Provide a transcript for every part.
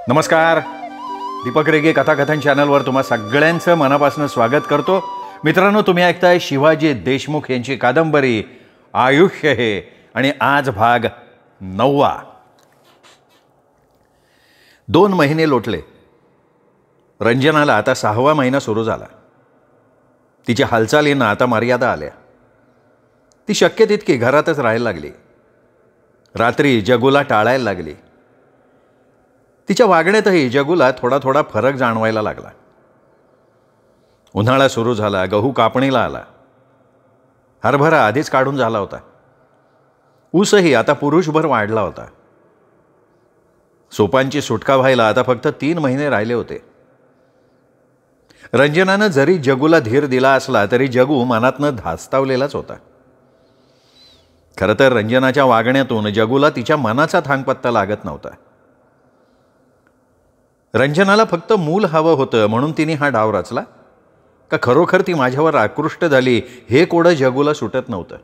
नमस्कार. दीपक रेगे कथाकथन चॅनलवर तुम्हा सगळ्यांचं मनापासून स्वागत करतो. मित्रांनो, तुम्ही ऐकताय शिवाजी देशमुख यांची कादंबरी आयुष्य हे, आणि आज भाग 9. 2 महिने लोटले. रंजनाला आता 6वा महिना सुरू झाला. तिच्या हालचालींना आता मर्यादा आल्या. ती शक्य तितकी घरातच राहायला लागली. रात्री जगूला टाळायला लागली. तिच्या वागण्यातही जगूला थोडा थोडा फरक जाणवायला लागला. उन्हाळा सुरू झाला. गहू कापणीला आला. हरभरा आधीच काढून झाला होता. ऊसही आता पुरुषभर वाढला होता. सोपांची सुटका व्हायला आता फक्त 3 महिने राहिले होते. रंजनानं जरी जगूला धीर दिला असला तरी जगू मनातनं धास्तावलेलाच होता. खरं तर रंजनाच्या वागण्यातून जगूला तिच्या मनाचा थांगपत्ता लागत नव्हता. रंजनाला फक्त मूल हवं होतं म्हणून तिने हा डाव रचला का खरोखर ती माझ्यावर आकृष्ट झाली हे कोडं जगूला सुटत नव्हतं.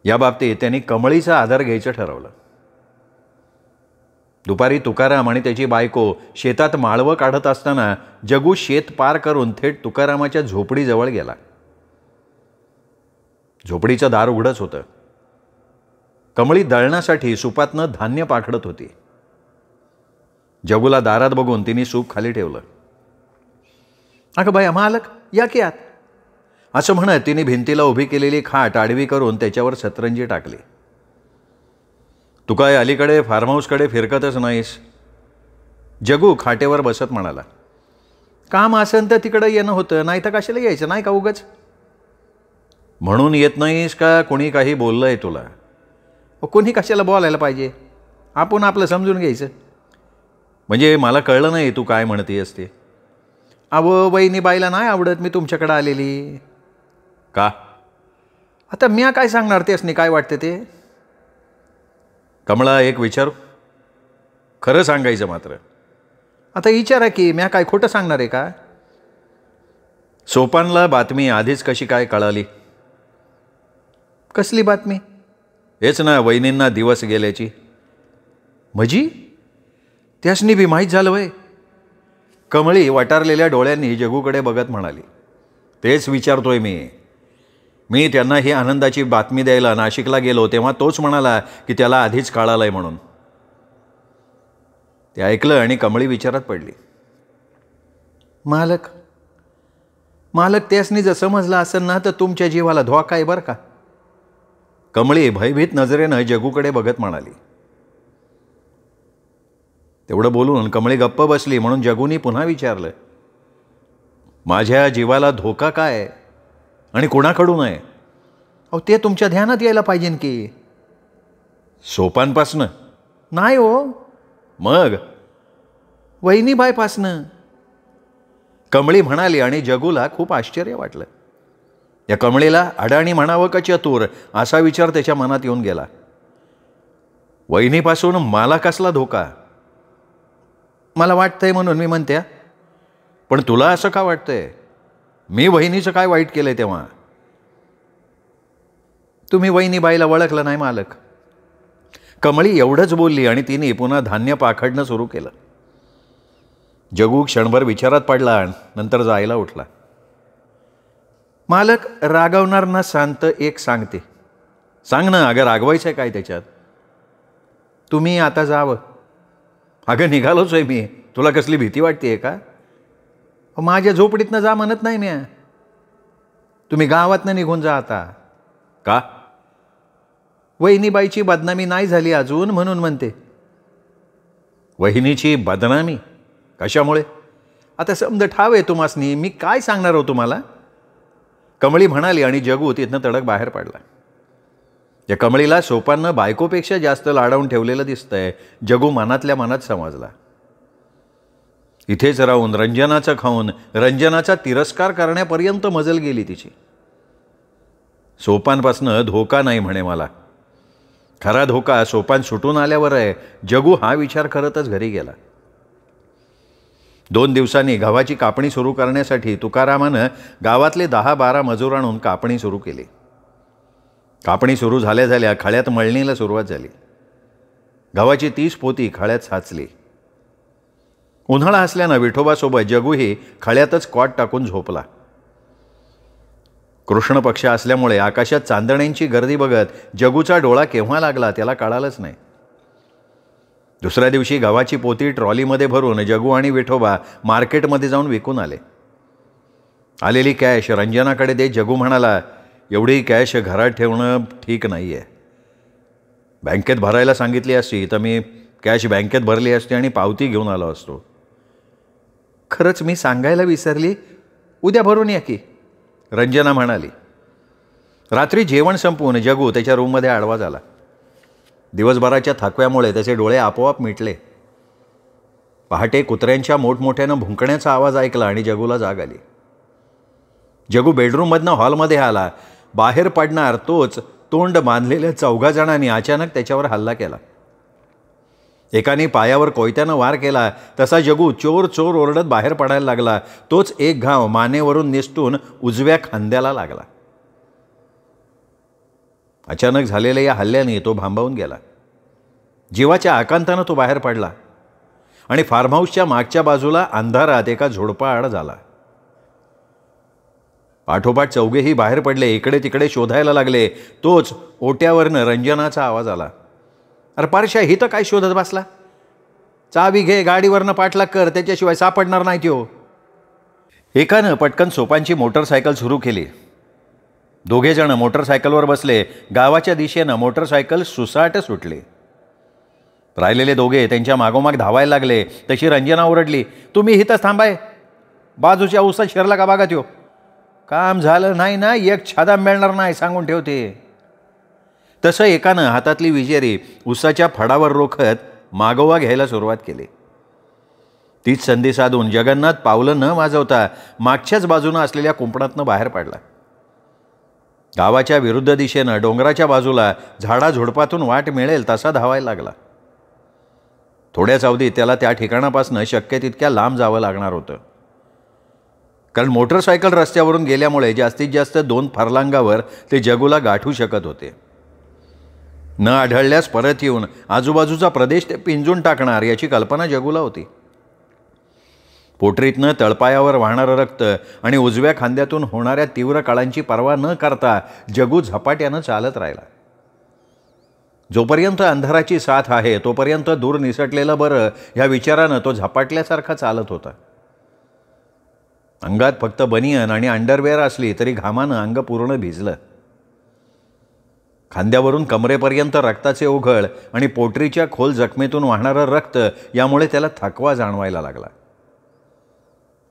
या बाबतीत त्यांनी कमळीचा आधार घ्यायचं ठरवलं. दुपारी तुकाराम आणि त्याची बायको शेतात माळवं काढत असताना जगू शेत पार करून थेट तुकारामाच्या झोपडीजवळ गेला. झोपडीचं दार उघडच होतं. कमळी दळण्यासाठी सुपातनं धान्य पाखडत होती. जगूला दारात बघून तिने सूप खाली ठेवलं. अगं बाया, मालक या की आत, असं म्हणत तिने भिंतीला उभी केलेली खाट आडवी करून त्याच्यावर सतरंजी टाकली. तू काय अलीकडे फार्म हाऊसकडे फिरकतच नाहीस? जगू खाटेवर बसत म्हणाला. काम असेल तर तिकडं येणं होतं, नाही तर कशाला यायचं नाही का उगाच? म्हणून येत नाहीस का कोणी काही बोललंय तुला? कोणी कशाला बोलायला पाहिजे? आपण आपलं समजून घ्यायचं. म्हणजे मला कळलं नाही तू काय म्हणतेस ते. अहो, वहिनीबाईला नाही आवडत मी तुमच्याकडे आलेली. का? आता मी काय सांगणार त्यासनी काय वाटते ते? कमळा, एक विचारू? खरं सांगायचं मात्र. आता विचारा की, म्या काय खोटं सांगणार आहे का? सोपानला बातमी आधीच कशी काय कळाली? कसली बातमी? हेच ना, वहिनींना दिवस गेल्याची. म्हणजे त्यासनी बी माहीत झालं वय? कमळी वटारलेल्या डोळ्यांनी जगूकडे बघत म्हणाली. तेच विचारतोय मी त्यांना ही आनंदाची बातमी द्यायला नाशिकला गेलो तेव्हा तोच म्हणाला की त्याला आधीच कळालंय म्हणून. ते ऐकलं आणि कमळी विचारात पडली. मालक त्यासनी जर समजलं असेल ना तर तुमच्या जीवाला धोका आहे बरं का? कमळी भयभीत नजरेनं जगूकडे बघत म्हणाली. तेवढं बोलून कमळी गप्प बसली म्हणून जगूनी पुन्हा विचारलं. माझ्या जीवाला धोका काय आणि कुणाकडून आहे? अहो, ते तुमच्या ध्यानात यायला पाहिजे की. सोपानपासनं? नाही हो. मग? वहिनीबाईपासनं, कमळी म्हणाली. आणि जगूला खूप आश्चर्य वाटलं. या कमळीला अडाणी म्हणावं का चतुर असा विचार त्याच्या मनात येऊन गेला. वहिनीपासून मला कसला धोका? मला वाटतंय म्हणून मी म्हणते. पण तुला असं का वाटतंय? मी वहिनीचं काय वाईट केलंय तेव्हा? तुम्ही वहिनीबाईला ओळखलं नाही मालक. कमळी एवढंच बोलली आणि तिने पुन्हा धान्य पाखडणं सुरू केलं. जगू क्षणभर विचारात पडला, नंतर जायला उठला. मालक, रागवणार ना शांत एक सांगते. सांग ना. अगं, रागवायचं आहे काय त्याच्यात? तुम्ही आता जावं. अगं, निघालोच आहे मी. तुला कसली भीती वाटते का? माझ्या झोपडीतनं जा म्हणत नाही मी. तुम्ही गावातनं निघून जा आता. का? वहिनीबाईची बदनामी नाही झाली अजून म्हणून म्हणते. वहिनीची बदनामी? कशामुळे? आता समज ठाव आहे तुम्हासनी, मी काय सांगणार हो तुम्हाला? कमळी म्हणाली आणि जगू तिथनं तडक बाहेर पडला. या कमळीला सोपाननं बायकोपेक्षा जास्त लाडावून ठेवलेलं दिसतंय. जगू मनातल्या मनात समजला. इथेच राहून रंजनाचं खाऊन रंजनाचा तिरस्कार करण्यापर्यंत मजल गेली तिची. सोपानपासनं धोका नाही म्हणे मला. खरा धोका सोपान सुटून आल्यावर आहे. जगू हा विचार करतच घरी गेला. 2 दिवसांनी गव्हाची कापणी सुरू करण्यासाठी तुकारामानं गावातले 10-12 मजूर आणून कापणी सुरू केली. कापणी सुरू झाल्या झाल्या खळ्यात मळणीला सुरुवात झाली. गव्हाची 30 पोती खळ्यात साचली. उन्हाळा असल्यानं विठोबासोबत जगूही खळ्यातच कॉट टाकून झोपला. कृष्ण पक्ष असल्यामुळे आकाशात चांदण्यांची गर्दी बघत जगूचा डोळा केव्हा लागला त्याला कळालंच नाही. दुसऱ्या दिवशी गव्हाची पोती ट्रॉलीमध्ये भरून जगू आणि विठोबा मार्केटमध्ये जाऊन विकून आले. आलेली कॅश रंजनाकडे देत जगू म्हणाला, एवढी कॅश घरात ठेवणं ठीक नाही आहे. बँकेत भरायला सांगितली असती तर मी कॅश बँकेत भरली असती आणि पावती घेऊन आलो असतो. खरंच मी सांगायला विसरली, उद्या भरून या की, रंजना म्हणाली. रात्री जेवण संपवून जगू त्याच्या रूममध्ये आडवा झाला. दिवसभराच्या थकव्यामुळे त्याचे डोळे आपोआप मिटले. पहाटे कुत्र्यांच्या मोठमोठ्यानं भुंकण्याचा आवाज ऐकला आणि जगूला जाग आली. जगू बेडरूममधनं हॉलमध्ये आला. बाहेर पडणार तोच तोंड बांधलेल्या 4 जणांनी अचानक त्याच्यावर हल्ला केला. एकाने पायावर कोयत्यानं वार केला तसा जगू चोर चोर ओरडत बाहेर पडायला लागला. तोच एक घाव मानेवरून निसटून उजव्या खांद्याला लागला. अचानक झालेल्या या हल्ल्याने तो भांबावून गेला. जीवाच्या आकांतानं तो बाहेर पडला आणि फार्म हाऊसच्या मागच्या बाजूला अंधारात एका झुडपाआड झाला. पाठोपाठ चौघेही बाहेर पडले. इकडे तिकडे शोधायला लागले. तोच ओट्यावरनं रंजनाचा आवाज आला. अरे पारशा, ही तर काय शोधत बसला? चावी घे, गाडीवरनं पाठलाग कर, त्याच्याशिवाय सापडणार नाही त्यो. एकानं पटकन सोपांची मोटरसायकल सुरू केली. दोघे जण मोटरसायकलवर बसले. गावाच्या दिशेनं मोटरसायकल सुसाट सुटली. राहिलेले दोघे त्यांच्या मागोमाग धावायला लागले. तशी रंजना ओरडली, तुम्ही इथंच थांबाय, बाजूच्या उसात शिरला का बघा त्यो. काम झालं नाही ना, एक छादा मिळणार नाही सांगून ठेवते. तसं एकानं हातातली विजेरी उसाच्या फडावर रोखत मागोवा घ्यायला सुरुवात केली. तीच संधी साधून जगन्नाथ पावलं न वाजवता मागच्याच बाजूनं असलेल्या कुंपणातनं बाहेर पडला. गावाच्या विरुद्ध दिशेनं डोंगराच्या बाजूला झाडाझुडपातून वाट मिळेल तसा धावायला लागला. थोड्याच अवधीत त्याला त्या ठिकाणापासून शक्य तितक्या लांब जावं लागणार होतं. कारण मोटरसायकल रस्त्यावरून गेल्यामुळे जास्तीत जास्त 2 फरलांगावर ते जगूला गाठू शकत होते. न आढळल्यास परत येऊन आजूबाजूचा प्रदेश ते पिंजून टाकणार याची कल्पना जगूला होती. पोटरीतनं तळपायावर वाहणारं रक्त आणि उजव्या खांद्यातून होणाऱ्या तीव्र काळांची पर्वा न करता जगू झपाट्यानं चालत राहिला. जोपर्यंत अंधाराची साथ आहे तोपर्यंत दूर निसटलेलं बरं ह्या विचारानं तो झपाटल्यासारखा चालत होता. अंगात फक्त बनियन आणि अंडरवेअर असली तरी घामानं अंग पूर्ण भिजलं. खांद्यावरून कमरेपर्यंत रक्ताचे ओघळ आणि पोटरीच्या खोल जखमेतून वाहणारं रक्त यामुळे त्याला थकवा जाणवायला लागला.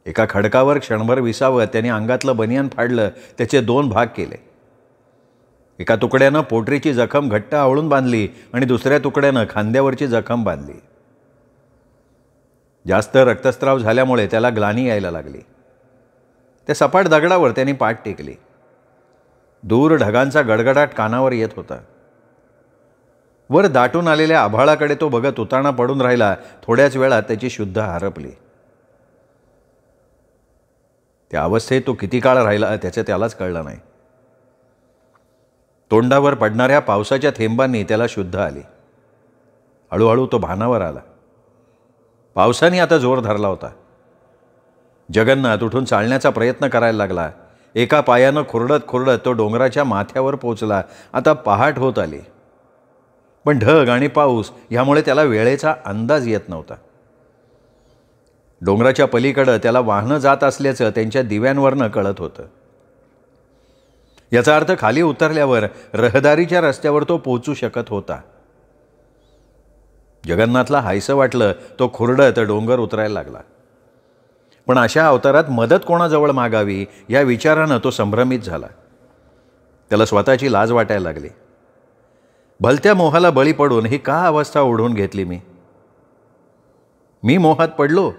एका खडकावर क्षणभर विसावत त्याने अंगातलं बनियान फाडलं. त्याचे 2 भाग केले. एका तुकड्यानं पोटरीची जखम घट्ट आवळून बांधली आणि दुसऱ्या तुकड्यानं खांद्यावरची जखम बांधली. जास्त रक्तस्राव झाल्यामुळे त्याला ग्लानी यायला लागली. त्या सपाट दगडावर त्याने पाठ टेकली. दूर ढगांचा गडगडाट कानावर येत होता. वर दाटून आलेल्या आभाळाकडे तो बघत उताना पडून राहिला. थोड्याच वेळात त्याची शुद्ध हरपली. त्या अवस्थेत तो किती काळ राहिला त्याचं त्यालाच कळलं नाही. तोंडावर पडणाऱ्या पावसाच्या थेंबांनी त्याला शुद्ध आली. हळूहळू तो भानावर आला. पावसाने आता जोर धरला होता. जगन्नाथ उठून चालण्याचा प्रयत्न करायला लागला. एका पायानं खुरडत खुरडत तो डोंगराच्या माथ्यावर पोचला. आता पहाट होत आली, पण ढग आणि पाऊस यामुळे त्याला वेळेचा अंदाज येत नव्हता. डोंगराच्या पलीकडं त्याला वाहनं जात असल्याचं त्यांच्या दिव्यांवरनं कळत होतं. याचा अर्थ खाली उतरल्यावर रहदारीच्या रस्त्यावर तो पोचू शकत होता. जगन्नाथला हायसं वाटलं. तो खुरडत डोंगर उतरायला लागला. पण अशा अवतारात मदत कोणाजवळ मागावी या विचारानं तो संभ्रमित झाला. त्याला स्वतःची लाज वाटायला लागली. भलत्या मोहाला बळी पडून ही का अवस्था ओढून घेतली मी मोहात पडलो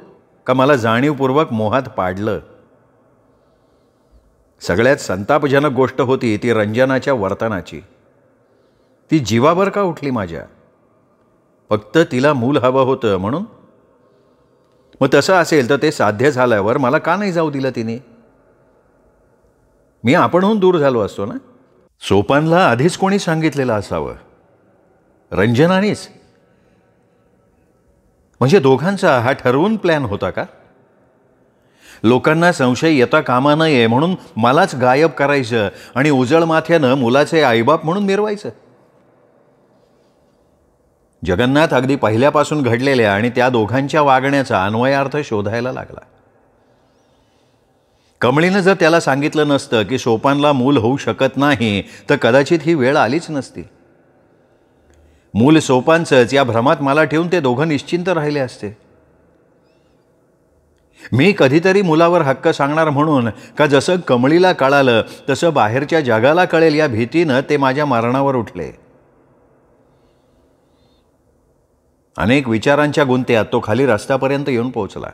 का मला जाणीवपूर्वक मोहात पाडलं? सगळ्यात संतापजनक गोष्ट होती ती रंजनाच्या वर्तनाची. ती जीवावर का उठली माझ्या? फक्त तिला मूल हवं होतं म्हणून? मग तसं असेल तर ते साध्य झाल्यावर मला का नाही जाऊ दिलं तिने? मी आपणहून दूर झालो असतो ना. सोपानला आधीच कोणी सांगितलेलं असावं? रंजनानेच. म्हणजे दोघांचा हा ठरवून प्लॅन होता का? लोकांना संशय येता कामा नये म्हणून मलाच गायब करायचं आणि उजळ माथ्यानं मुलाचे आईबाप म्हणून मिरवायचं. जगन्नाथ अगदी पहिल्यापासून घडलेल्या आणि त्या दोघांच्या वागण्याचा अन्वयार्थ शोधायला लागला. कमळीनं जर त्याला सांगितलं नसतं की सोपानला मूल होऊ शकत नाही तर कदाचित ही वेळ आलीच नसती. मूल सोपानचंच या भ्रमात मला ठेवून ते दोघं निश्चिंत राहिले असते. मी कधीतरी मुलावर हक्क सांगणार म्हणून का जसं कमळीला कळालं तसं बाहेरच्या जगाला कळेल या भीतीनं ते माझ्या मरणावर उठले. अनेक विचारांच्या गुंत्यात तो खाली रस्त्यापर्यंत येऊन पोहोचला.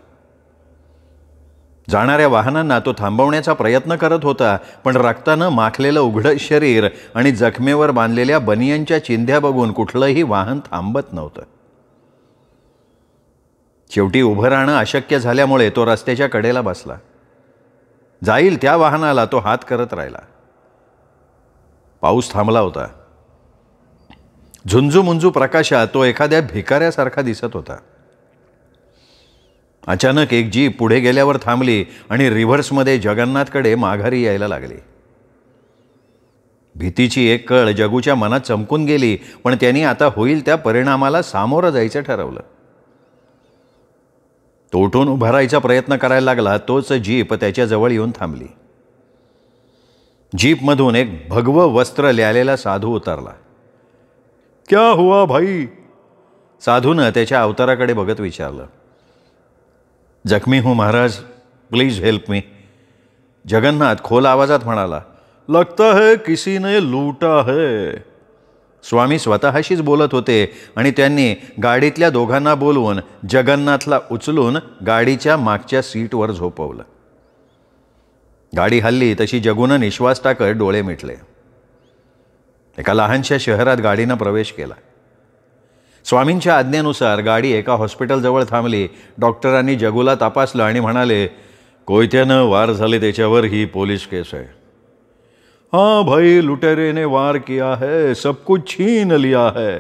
जाणाऱ्या वाहनांना तो थांबवण्याचा प्रयत्न करत होता, पण रक्तानं माखलेलं उघडं शरीर आणि जखमेवर बांधलेल्या बनियांच्या चिंध्या बघून कुठलंही वाहन थांबत नव्हतं. शेवटी उभं राहणं अशक्य झाल्यामुळे तो रस्त्याच्या कडेला बसला. जाईल त्या वाहनाला तो हात करत राहिला. पाऊस थांबला होता. झुंजूमुंजू प्रकाशात तो एखाद्या भिकाऱ्यासारखा दिसत होता. अचानक एक जीप पुढे गेल्यावर थांबली आणि रिव्हर्समध्ये जगन्नाथकडे माघारी यायला लागली. भीतीची एक कळ जगूच्या मनात चमकून गेली, पण त्यांनी आता होईल त्या परिणामाला सामोरं जायचं ठरवलं. तो उठून उभा राहायचा प्रयत्न करायला लागला. तोच जीप त्याच्याजवळ येऊन थांबली. जीपमधून एक भगवं वस्त्र लिहिलेला साधू उतरला. क्या हुआ भाई? साधूनं त्याच्या अवताराकडे बघत विचारलं. जखमी हूँ Maharaj, please help me. Jagannath खोल आवाजात म्हणाला. लगता है किसी ने लूटा है. स्वामी स्वतःशीच बोलत होते आणि त्यांनी गाडीतल्या दोघांना बोलवून जगन्नाथला उचलून गाडीच्या मागच्या सीटवर झोपवलं. गाडी हल्ली तशी जगूनं निश्वास टाकत डोळे मिटले. एका लहानशा शहरात गाडीनं प्रवेश केला. स्वामींच्या आज्ञेनुसार गाडी एका हॉस्पिटलजवळ थांबली. डॉक्टरांनी जगूला तपासलं आणि म्हणाले, कोयत्यानं वार झाले त्याच्यावर ही पोलीस केस है. हाँ भाई, लुटेरे ने वार किया है, सब कुछ छीन लिया है.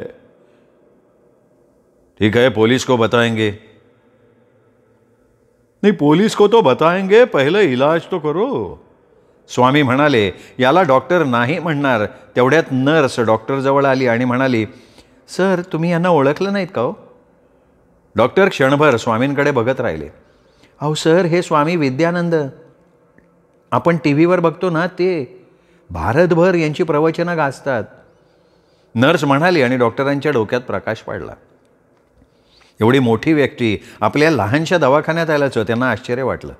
ठीक है, पुलिस को बताएंगे. नहीं, पुलिस को तो बताएंगे, पहले इलाज तो करो. स्वामी म्हणाले. याला डॉक्टर नाही म्हणणार. तेवढ्यात नर्स डॉक्टरजवळ आली आणि म्हणाली, सर, तुम्ही यांना ओळखलं नाहीत का हो? डॉक्टर क्षणभर स्वामींकडे बघत राहिले. अहो सर, हे स्वामी विद्यानंद, आपण टी व्हीवर बघतो ना ते, भारतभर यांची प्रवचनं गाजतात. नर्स म्हणाली आणि डॉक्टरांच्या डोक्यात प्रकाश पडला. एवढी मोठी व्यक्ती आपल्या लहानशा दवाखान्यात आल्याचं त्यांना आश्चर्य वाटलं.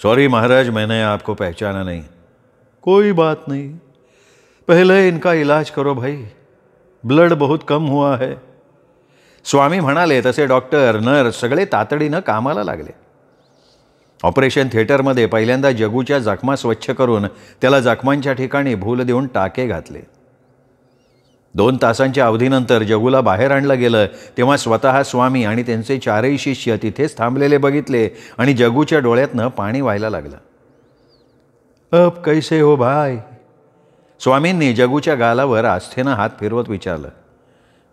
सॉरी महाराज, मैंने आपको पहचाना नहीं. कोई बात नहीं, पहले इनका इलाज करो भाई, ब्लड बहुत कम हुआ है. स्वामी म्हणाले तसे डॉक्टर नर्स सगळे तातडीनं कामाला लागले. ऑपरेशन थिएटरमध्ये पहिल्यांदा जगूच्या जखमा स्वच्छ करून त्याला जखमांच्या ठिकाणी भूल देऊन टाके घातले. 2 तासांच्या अवधीनंतर जगूला बाहेर आणलं गेलं तेव्हा स्वतः स्वामी आणि त्यांचे 4ही शिष्य तिथेच थांबलेले बघितले आणि जगूच्या डोळ्यातनं पाणी व्हायला लागलं. अब कैसे हो भाई? स्वामींनी जगूच्या गालावर आस्थेनं हात फिरवत विचारलं.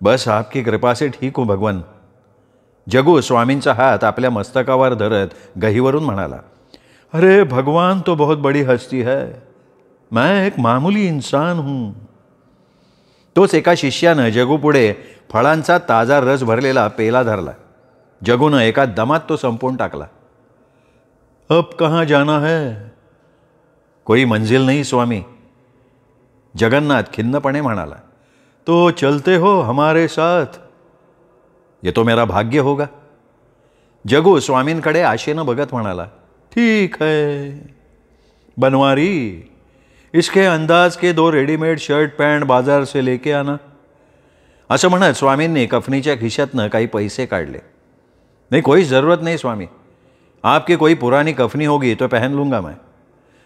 बस आपकी कृपा से ठीक हूँ भगवान. जगू स्वामींचा हात आपल्या मस्तकावर धरत गहीवरून म्हणाला, अरे भगवान तो बहुत बड़ी हस्ती है, मैं एक मामूली इंसान हूँ. तोच एका शिष्यानं जगूपुढे फळांचा ताजा रस भरलेला पेला धरला. जगूनं एका दमात तो संपवून टाकला. अब कहाँ जाना है? कोई मंजिल नहीं स्वामी. जगन्नाथ खिन्नपणे म्हणाला. तो चलते हो हमारे साथ? ये तो मेरा भाग्य होगा. जगू स्वामींकडे आशेनं बघत म्हणाला. ठीक है बनवारी, इसके अंदाज के 2 रेडीमेड शर्ट पॅन्ट बाजार से लेके आना. असं म्हणत स्वामींनी कफनीच्या खिशातनं काही पैसे काढले. नहीं, कोई ज़रूरत नहीं स्वामी, आपकी कोई पुरानी कफनी होगी तो पहन लूँगा मैं.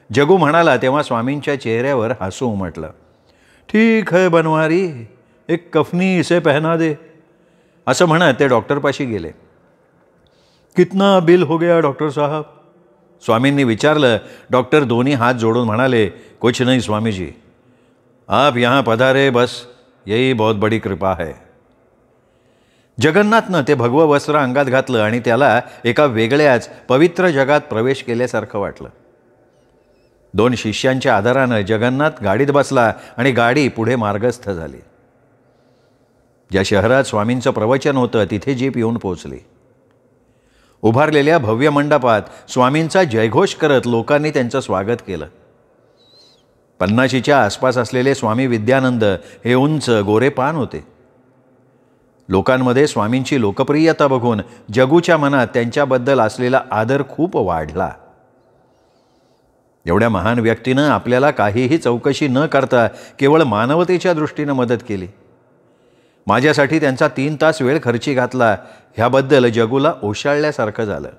जगू म्हणाला तेव्हा स्वामींच्या चेहऱ्यावर हसू उमटलं. ठीक है बनवारी, एक कफनी इसे पहना दे. असं म्हणत ते डॉक्टरपाशी गेले. कितना बिल हो गया डॉक्टर साहब? स्वामींनी विचारलं. डॉक्टर दोन्ही हात जोडून म्हणाले, कुछ नहीं स्वामी जी, आप यहाँ पधारे, बस यही बहुत बड़ी कृपा है. जगन्नाथनं ते भगवं वस्त्र अंगात घातलं आणि त्याला एका वेगळ्याच पवित्र जगात प्रवेश केल्यासारखं वाटलं. 2 शिष्यांच्या आधारानं जगन्नाथ गाडीत बसला आणि गाडी पुढे मार्गस्थ झाली. ज्या शहरात स्वामींचं प्रवचन होतं तिथे जीप येऊन पोहोचली. उभारलेल्या भव्य मंडपात स्वामींचा जयघोष करत लोकांनी त्यांचं स्वागत केलं. 50च्या आसपास असलेले स्वामी विद्यानंद हे उंच गोरेपान होते. लोकांमध्ये स्वामींची लोकप्रियता बघून जगूच्या मनात त्यांच्याबद्दल असलेला आदर खूप वाढला. एवढ्या महान व्यक्तीनं आपल्याला काहीही चौकशी न करता केवळ मानवतेच्या दृष्टीनं मदत केली. माझ्यासाठी त्यांचा 3 तास वेळ खर्ची घातला ह्याबद्दल जगूला ओशाळल्यासारखं झालं.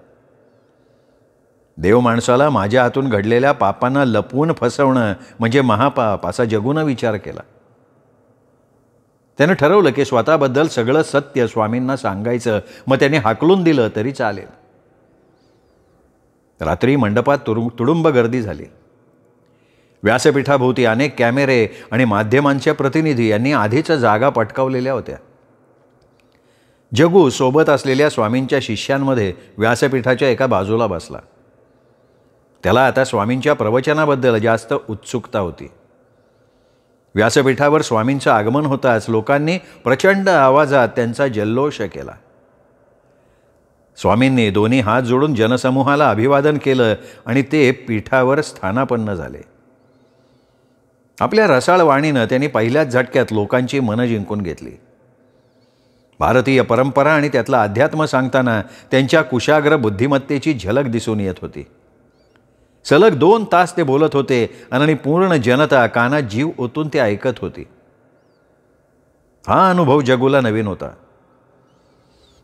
देव माणसाला माझ्या हातून घडलेल्या पापांना लपवून फसवणं म्हणजे महापाप असा जगूनं विचार केला. त्यानं ठरवलं की स्वतःबद्दल सगळं सत्य स्वामींना सांगायचं. मग त्याने हाकलून दिलं तरी चालेल. रात्री मंडपात तुडुंब गर्दी झाली. व्यासपीठाभोवती अनेक कॅमेरे आणि माध्यमांचे प्रतिनिधी यांनी आधीच जागा पटकावलेल्या होत्या. जगू सोबत असलेल्या स्वामींच्या शिष्यांमध्ये व्यासपीठाच्या एका बाजूला बसला. त्याला आता स्वामींच्या प्रवचनाबद्दल जास्त उत्सुकता होती. व्यासपीठावर स्वामींचं आगमन होताच लोकांनी प्रचंड आवाजात त्यांचा जल्लोष केला. स्वामींनी दोन्ही हात जोडून जनसमूहाला अभिवादन केलं आणि ते पीठावर स्थानापन्न झाले. आपल्या रसाळ वाणीनं त्यांनी पहिल्याच झटक्यात लोकांची मनं जिंकून घेतली. भारतीय परंपरा आणि त्यातलं अध्यात्म सांगताना त्यांच्या कुशाग्र बुद्धिमत्तेची झलक दिसून येत होती. सलग 2 तास ते बोलत होते आणि पूर्ण जनता कानात जीव ओतून ते ऐकत होती. हा अनुभव जगूला नवीन होता.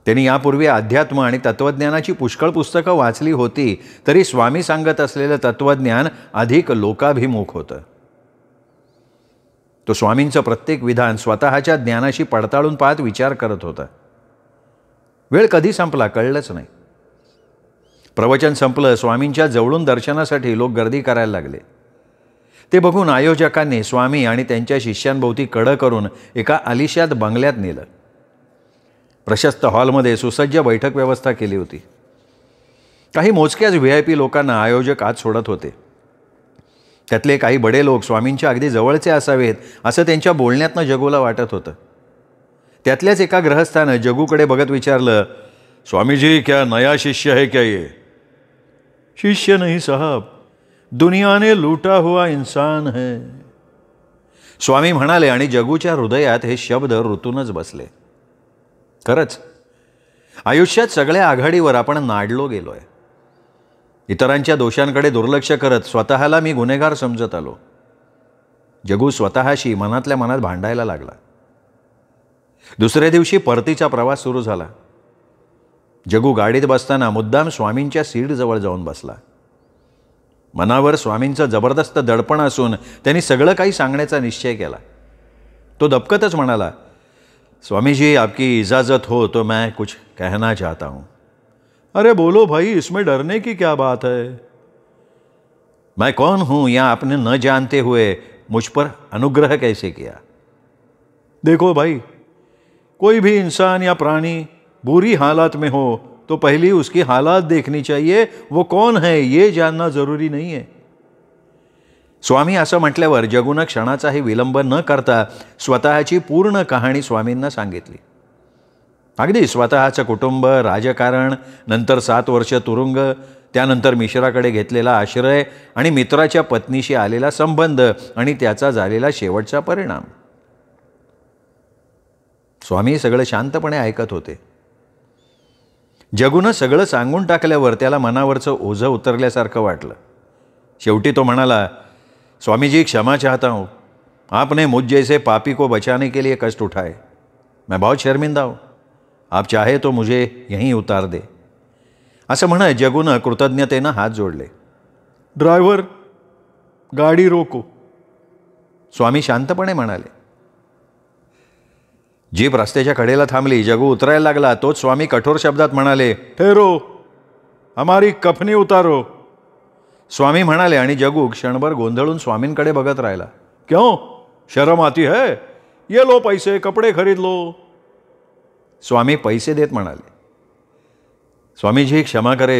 त्यांनी यापूर्वी अध्यात्म आणि तत्त्वज्ञानाची पुष्कळ पुस्तकं वाचली होती, तरी स्वामी सांगत असलेलं तत्त्वज्ञान अधिक लोकाभिमुख होतं. तो स्वामींचं प्रत्येक विधान स्वतःच्या ज्ञानाशी पडताळून पाहत विचार करत होता. वेळ कधी संपला कळलंच नाही. प्रवचन संपलं. स्वामींच्या जवळून दर्शनासाठी लोक गर्दी करायला लागले. ते बघून आयोजकांनी स्वामी आणि त्यांच्या शिष्यांभोवती कडं करून एका आलिशात बंगल्यात नेलं. प्रशस्त हॉलमध्ये सुसज्ज बैठक व्यवस्था केली होती. काही मोजक्याच VIP लोकांना आयोजक आत सोडत होते. त्यातले काही बडे लोक स्वामींच्या अगदी जवळचे असावेत असं त्यांच्या बोलण्यातनं जगूला वाटत होतं. त्यातल्याच एका गृहस्थानं जगूकडे बघत विचारलं, स्वामीजी क्या नया शिष्य है क्या ये? शिष्य नहीं साहब, दुनिया ने लूटा हुआ इंसान है. स्वामी म्हणाले आणि जगूच्या हृदयात हे शब्द ऋतूनच बसले. खरंच आयुष्यात सगळ्या आघाडीवर आपण नाडलो गेलोय. इतरांच्या दोषांकडे दुर्लक्ष करत स्वतःला मी गुन्हेगार समजत आलो. जगू स्वतःशी मनातल्या मनात भांडायला लागला. दुसऱ्या दिवशी परतीचा प्रवास सुरू झाला. जगू गाडीत बसताना मुद्दाम स्वामींच्या सीटजवळ जाऊन बसला. मनावर स्वामींचं जबरदस्त दडपण असून त्यांनी सगळं काही सांगण्याचा निश्चय केला. तो दबकतच म्हणाला, स्वामी जी आपकी इजाज़त हो तो मैं कुछ कहना चाहता हूँ. अरे बोलो भाई, इसमें डरने की क्या बात है? मैं कौन हूँ या आपने न जानते हुए मुझ पर अनुग्रह कैसे किया? देखो भाई, कोई भी इंसान या प्राणी बुरी हालत में हो तो पहली उसकी हालात देखनी चाहिए. वो कौन है ये जानना जरूरी नहीं है. स्वामी असं म्हटल्यावर जगूनं क्षणाचाही विलंब न करता स्वतःची पूर्ण कहाणी स्वामींना सांगितली. अगदी स्वतःचं कुटुंब, राजकारण, नंतर 7 वर्ष तुरुंग, त्यानंतर मिश्राकडे घेतलेला आश्रय आणि मित्राच्या पत्नीशी आलेला संबंध आणि त्याचा झालेला शेवटचा परिणाम. स्वामी सगळं शांतपणे ऐकत होते. जगूनं सगळं सांगून टाकल्यावर त्याला मनावरचं ओझं उतरल्यासारखं वाटलं. शेवटी तो म्हणाला, स्वामीजी क्षमा चाहता हूँ. आपने मुझ जैसे पापी को बचाने के लिए कष्ट उठाए. मैं बहुत शर्मिंदा हूँ. आप चाहे तो मुझे यहीं उतार दे. असं म्हणत जगूनं कृतज्ञतेनं हात जोडले. ड्रायव्हर, गाडी रोको. स्वामी शांतपणे म्हणाले. जीप रस्त्याच्या कडेला थांबली. जगू उतरायला लागला. तोच स्वामी कठोर शब्दात म्हणाले, ठहरो, हमारी कफनी उतारो. स्वामी म्हणाले आणि जगू क्षणभर गोंधळून स्वामींकडे बघत राहिला. क्यों, शर्म आती है? ये लो पैसे, कपडे खरीद लो. स्वामी पैसे देत म्हणाले, स्वामी जी क्षमा करे,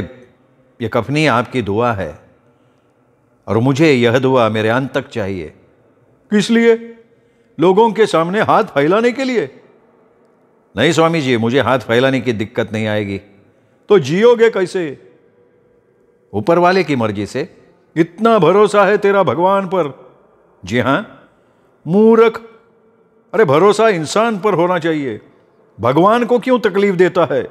ये कफनी आपकी दुआ है और मुझे यह दुआ मेरे अंत तक चाहिए। किस लिए? लोगों के सामने हाथ फैलाने के लिए? नहीं स्वामी जी, मुझे हाथ फैलाने की दिक्कत नहीं आएगी। तो जियोगे कैसे? ऊपर वाले की मर्जी से। इतना भरोसा है तेरा भगवान पर? जी हां। मूर्ख, अरे भरोसा इंसान पर होना चाहिए, भगवान को क्यों तकलीफ देता है?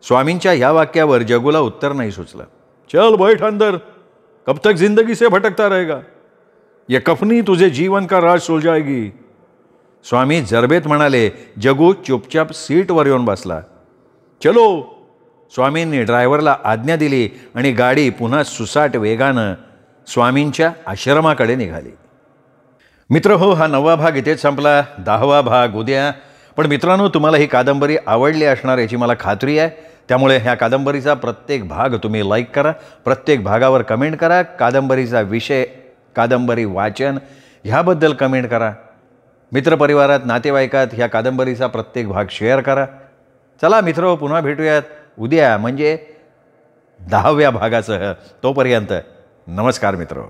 स्वामींच्या या वाक्यावर जगूला उत्तर नाही सुचलं। चल बैठ अंदर, कब तक जिंदगी से भटकता रहेगा? यह कफनी तुझे जीवन का राज सुलझाएगी। स्वामी जरबेत म्हणाले। जगू चुपचाप सीटवर येऊन बसला। चलो, स्वामींनी ड्रायव्हरला आज्ञा दिली आणि गाडी पुन्हा सुसाट वेगानं स्वामींच्या आश्रमाकडे निघाली। मित्र हो, हा 9वा भाग इथेच संपला, 10वा भाग उद्या। पण मित्रांनो, तुम्हाला ही कादंबरी आवडली असणार याची मला खात्री आहे। त्यामुळे ह्या कादंबरीचा प्रत्येक भाग तुम्ही लाईक करा, प्रत्येक भागावर कमेंट करा, कादंबरीचा विषय, कादंबरी वाचन ह्याबद्दल कमेंट करा। मित्रपरिवारात, नातेवाईकात ह्या कादंबरीचा प्रत्येक भाग शेअर करा। चला मित्र, पुन्हा भेटूयात उद्या, म्हणजे 10व्या भागासह। तोपर्यंत नमस्कार मित्र।